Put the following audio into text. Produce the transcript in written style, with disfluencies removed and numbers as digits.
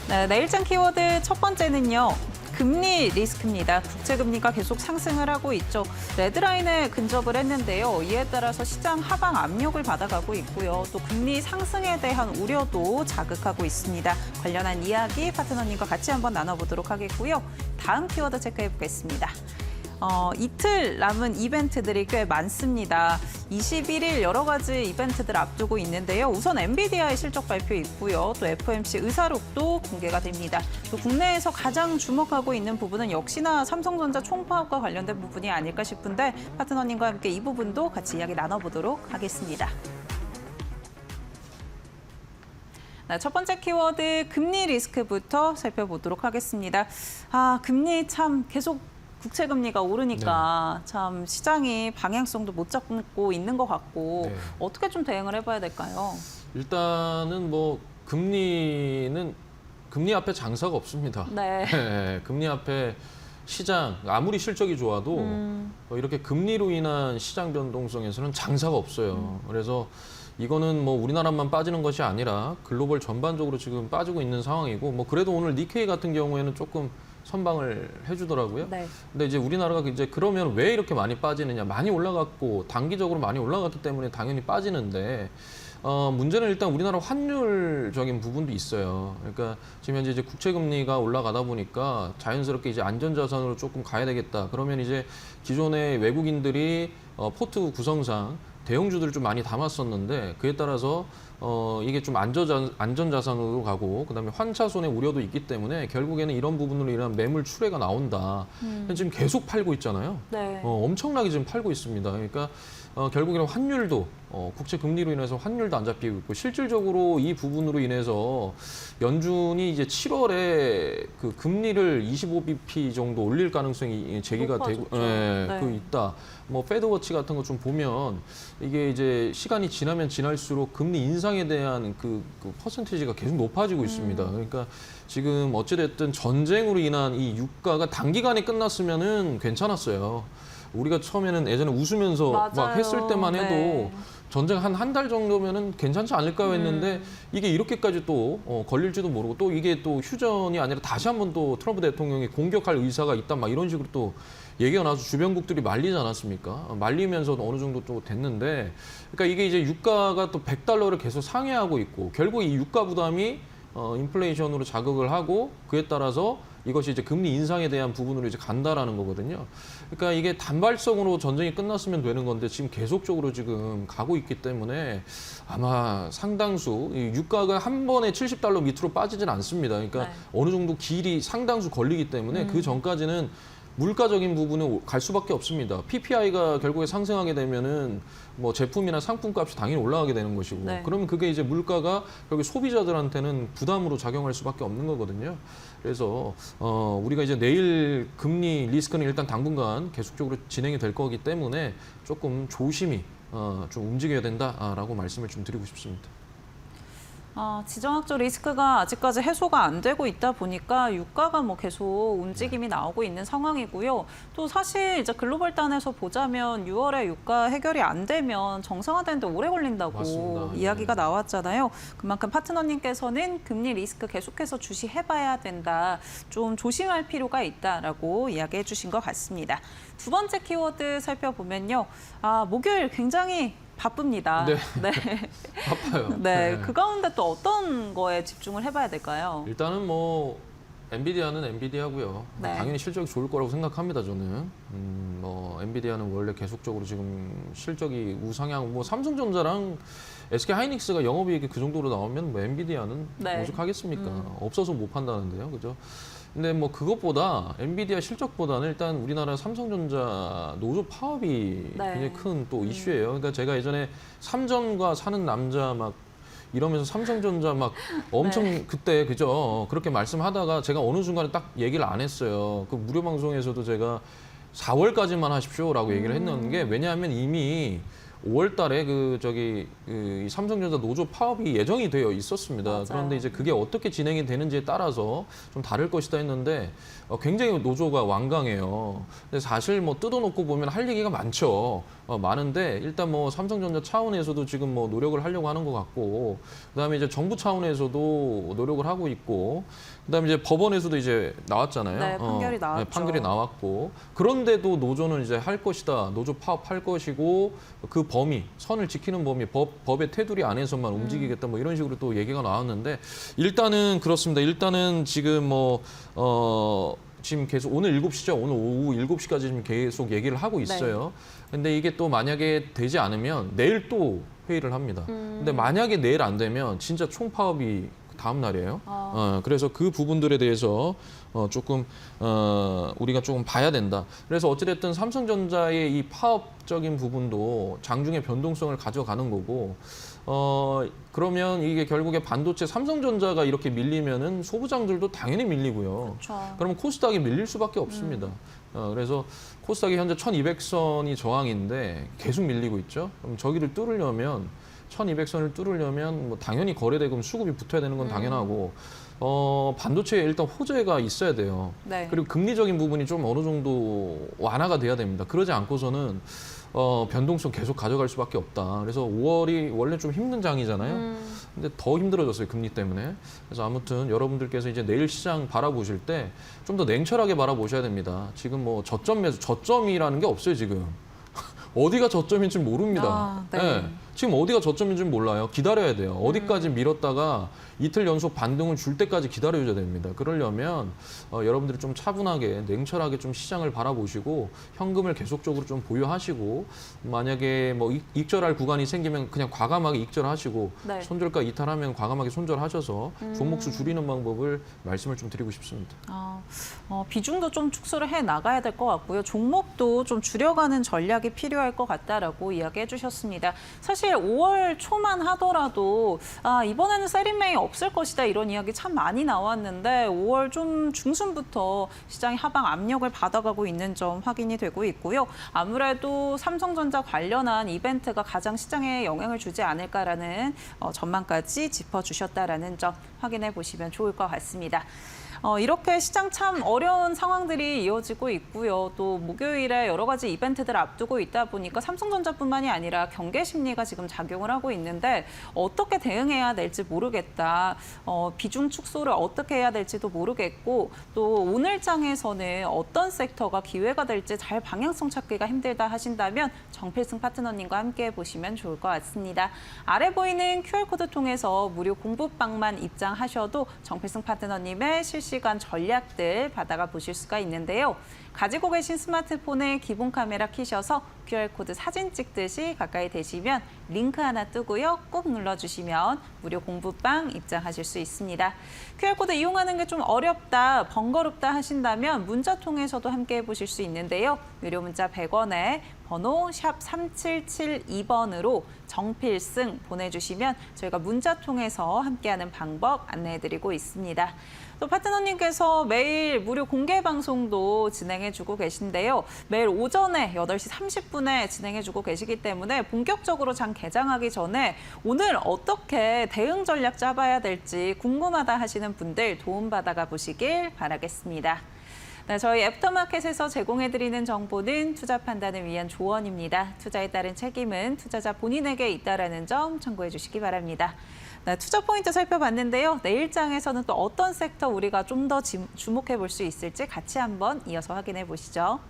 네, 내일장 키워드 첫 번째는요. 금리 리스크입니다. 국채금리가 계속 상승을 하고 있죠. 레드라인에 근접을 했는데요. 이에 따라서 시장 하방 압력을 받아가고 있고요. 또 금리 상승에 대한 우려도 자극하고 있습니다. 관련한 이야기 파트너님과 같이 한번 나눠보도록 하겠고요. 다음 키워드 체크해 보겠습니다. 이틀 남은 이벤트들이 꽤 많습니다. 21일 여러 가지 이벤트들 앞두고 있는데요. 우선 엔비디아의 실적 발표 있고요. 또 FOMC 의사록도 공개가 됩니다. 또 국내에서 가장 주목하고 있는 부분은 역시나 삼성전자 총파업과 관련된 부분이 아닐까 싶은데 파트너님과 함께 이 부분도 같이 이야기 나눠보도록 하겠습니다. 네, 첫 번째 키워드 금리 리스크부터 살펴보도록 하겠습니다. 금리 참 계속 국채금리가 오르니까 참 시장이 방향성도 못 잡고 있는 것 같고 어떻게 좀 대응을 해봐야 될까요? 일단은 뭐 금리 앞에 장사가 없습니다. 네. 금리 앞에 시장 아무리 실적이 좋아도 이렇게 금리로 인한 시장 변동성에서는 장사가 없어요. 그래서 이거는 뭐 우리나라만 빠지는 것이 아니라 글로벌 전반적으로 지금 빠지고 있는 상황이고 뭐 그래도 오늘 니케이 같은 경우에는 조금 선방을 해주더라고요. 네. 근데 이제 우리나라가 이제 그러면 왜 이렇게 많이 빠지느냐? 많이 올라갔고 단기적으로 많이 올라갔기 때문에 당연히 빠지는데 문제는 일단 우리나라 환율적인 부분도 있어요. 그러니까 지금 현재 이제 국채 금리가 올라가다 보니까 자연스럽게 이제 안전자산으로 조금 가야 되겠다. 그러면 이제 기존의 외국인들이 포트 구성상 대형주들을 좀 많이 담았었는데 그에 따라서 이게 좀 안전자산으로 가고 그다음에 환차손의 우려도 있기 때문에 결국에는 이런 부분으로 인한 매물 출회가 나온다. 지금 계속 팔고 있잖아요. 네. 엄청나게 지금 팔고 있습니다. 그러니까 결국에는 환율도 국채 금리로 인해서 환율도 안 잡히고 있고 실질적으로 이 부분으로 인해서 연준이 이제 7월에 그 금리를 25bp 정도 올릴 가능성이 제기가 되고 있다. 뭐 패드워치 같은 거 좀 보면 이게 이제 시간이 지나면 지날수록 금리 인상에 대한 그 퍼센티지가 계속 높아지고 있습니다. 그러니까 지금 어찌됐든 전쟁으로 인한 이 유가가 단기간에 끝났으면은 괜찮았어요. 우리가 처음에는 예전에 웃으면서 맞아요. 막 했을 때만 해도 네. 전쟁 한 달 정도면은 괜찮지 않을까 했는데 이게 이렇게까지 또 걸릴지도 모르고 또 이게 또 휴전이 아니라 다시 한번 또 트럼프 대통령이 공격할 의사가 있다 막 이런 식으로 또 얘기가 나와서 주변국들이 말리지 않았습니까? 말리면서 어느 정도 또 됐는데 그러니까 이게 이제 유가가 또 100달러를 계속 상회하고 있고 결국 이 유가 부담이 인플레이션으로 자극을 하고 그에 따라서 이것이 이제 금리 인상에 대한 부분으로 이제 간다라는 거거든요. 그러니까 이게 단발성으로 전쟁이 끝났으면 되는 건데 지금 계속적으로 지금 가고 있기 때문에 아마 상당수 이 유가가 한 번에 70달러 밑으로 빠지진 않습니다. 그러니까 어느 정도 길이 상당수 걸리기 때문에 그 전까지는 물가적인 부분은 갈 수밖에 없습니다. PPI가 결국에 상승하게 되면은 뭐 제품이나 상품값이 당연히 올라가게 되는 것이고, 그러면 그게 이제 물가가 결국 소비자들한테는 부담으로 작용할 수밖에 없는 거거든요. 그래서 우리가 이제 내일 금리 리스크는 일단 당분간 계속적으로 진행이 될 거기 때문에 조금 조심히 좀 움직여야 된다라고 말씀을 좀 드리고 싶습니다. 지정학적 리스크가 아직까지 해소가 안 되고 있다 보니까 유가가 뭐 계속 움직임이 나오고 있는 상황이고요. 또 사실 이제 글로벌 단에서 보자면 6월에 유가 해결이 안 되면 정상화되는데 오래 걸린다고 맞습니다. 이야기가 나왔잖아요. 그만큼 파트너님께서는 금리 리스크 계속해서 주시해봐야 된다. 좀 조심할 필요가 있다라고 이야기해 주신 것 같습니다. 두 번째 키워드 살펴보면요. 목요일 굉장히 바쁩니다. 네. 네. 바빠요. 네, 그 가운데 또 어떤 거에 집중을 해봐야 될까요? 일단은 뭐 엔비디아는 엔비디아고요. 당연히 실적이 좋을 거라고 생각합니다. 저는 뭐 엔비디아는 원래 계속적으로 지금 실적이 우상향. 뭐 삼성전자랑 SK하이닉스가 영업이익이 그 정도로 나오면 뭐 엔비디아는 오죽하겠습니까? 없어서 못 판다는데요, 그죠? 근데 뭐 그것보다 엔비디아 실적보다는 일단 우리나라 삼성전자 노조 파업이 굉장히 큰 또 이슈예요. 그러니까 제가 예전에 삼전과 사는 남자 막 이러면서 삼성전자 막 엄청 그때 그죠? 그렇게 말씀하다가 제가 어느 순간에 딱 얘기를 안 했어요. 그 무료 방송에서도 제가 4월까지만 하십시오라고 얘기를 했는 게 왜냐하면 이미 5월 달에 이 삼성전자 노조 파업이 예정이 되어 있었습니다. 맞아요. 그런데 이제 그게 어떻게 진행이 되는지에 따라서 좀 다를 것이다 했는데 굉장히 노조가 완강해요. 근데 사실 뭐 뜯어놓고 보면 할 얘기가 많죠. 많은데 일단 뭐 삼성전자 차원에서도 지금 뭐 노력을 하려고 하는 것 같고, 그다음에 이제 정부 차원에서도 노력을 하고 있고, 그다음에 이제 법원에서도 이제 나왔잖아요. 네, 판결이 나왔죠. 네, 판결이 나왔고, 그런데도 노조는 이제 할 것이다. 노조 파업할 것이고, 그 범위, 선을 지키는 범위, 법의 테두리 안에서만 움직이겠다. 뭐 이런 식으로 또 얘기가 나왔는데, 일단은 그렇습니다. 일단은 지금 지금 계속 오늘 7시죠. 오늘 오후 7시까지 지금 계속 얘기를 하고 있어요. 근데 이게 또 만약에 되지 않으면 내일 또 회의를 합니다. 근데 만약에 내일 안 되면 진짜 총파업이 다음 날이에요. 그래서 그 부분들에 대해서 조금 우리가 조금 봐야 된다. 그래서 어찌됐든 삼성전자의 이 파업적인 부분도 장중의 변동성을 가져가는 거고, 그러면 이게 결국에 반도체 삼성전자가 이렇게 밀리면은 소부장들도 당연히 밀리고요. 그렇죠. 그러면 코스닥이 밀릴 수밖에 없습니다. 그래서 코스닥이 현재 1200선이 저항인데 계속 밀리고 있죠. 그럼 저기를 뚫으려면 1200선을 뚫으려면 뭐 당연히 거래대금 수급이 붙어야 되는 건 당연하고, 반도체에 일단 호재가 있어야 돼요. 네. 그리고 금리적인 부분이 좀 어느 정도 완화가 돼야 됩니다. 그러지 않고서는 변동성 계속 가져갈 수밖에 없다. 그래서 5월이 원래 좀 힘든 장이잖아요. 근데 더 힘들어졌어요, 금리 때문에. 그래서 아무튼 여러분들께서 이제 내일 시장 바라보실 때 좀 더 냉철하게 바라보셔야 됩니다. 지금 뭐 저점이라는 게 없어요, 지금. 어디가 저점인지 모릅니다. 네. 지금 어디가 저점인지 몰라요. 기다려야 돼요. 어디까지 밀었다가 이틀 연속 반등을 줄 때까지 기다려줘야 됩니다. 그러려면 여러분들이 좀 차분하게 냉철하게 좀 시장을 바라보시고 현금을 계속적으로 좀 보유하시고, 만약에 뭐 익절할 구간이 생기면 그냥 과감하게 익절하시고, 네. 손절가 이탈하면 과감하게 손절하셔서 종목수 줄이는 방법을 말씀을 좀 드리고 싶습니다. 비중도 좀 축소를 해 나가야 될 것 같고요. 종목도 좀 줄여가는 전략이 필요할 것 같다라고 이야기해 주셨습니다. 사실 5월 초만 하더라도 이번에는 세리메이 없을 것이다 이런 이야기 참 많이 나왔는데 5월 좀 중순부터 시장이 하방 압력을 받아가고 있는 점 확인이 되고 있고요. 아무래도 삼성전자 관련한 이벤트가 가장 시장에 영향을 주지 않을까라는 전망까지 짚어주셨다라는 점 확인해 보시면 좋을 것 같습니다. 이렇게 시장 참 어려운 상황들이 이어지고 있고요. 또 목요일에 여러 가지 이벤트들 앞두고 있다 보니까 삼성전자뿐만이 아니라 경계 심리가 지금 작용을 하고 있는데 어떻게 대응해야 될지 모르겠다. 비중 축소를 어떻게 해야 될지도 모르겠고, 또 오늘 장에서는 어떤 섹터가 기회가 될지 잘 방향성 찾기가 힘들다 하신다면 정필승 파트너님과 함께 보시면 좋을 것 같습니다. 아래 보이는 QR코드 통해서 무료 공부방만 입장하셔도 정필승 파트너님의 실시간 전략들 받아가 보실 수가 있는데요. 가지고 계신 스마트폰에 기본 카메라 켜셔서 QR코드 사진 찍듯이 가까이 대시면 링크 하나 뜨고요. 꾹 눌러주시면 무료 공부방 입장하실 수 있습니다. QR코드 이용하는 게 좀 어렵다, 번거롭다 하신다면 문자 통해서도 함께 해보실 수 있는데요. 유료 문자 100원에 번호 샵 3772번으로 정필승 보내주시면 저희가 문자 통해서 함께하는 방법 안내해드리고 있습니다. 또 파트너님께서 매일 무료 공개 방송도 진행해주고 계신데요. 매일 오전에 8시 30분에 진행해주고 계시기 때문에 본격적으로 장 개장하기 전에 오늘 어떻게 대응 전략 짜봐야 될지 궁금하다 하시는 분들 도움받아가 보시길 바라겠습니다. 네, 저희 애프터마켓에서 제공해드리는 정보는 투자 판단을 위한 조언입니다. 투자에 따른 책임은 투자자 본인에게 있다는 점 참고해 주시기 바랍니다. 네, 투자 포인트 살펴봤는데요. 내일장에서는 또 어떤 섹터 우리가 좀 더 주목해 볼 수 있을지 같이 한번 이어서 확인해 보시죠.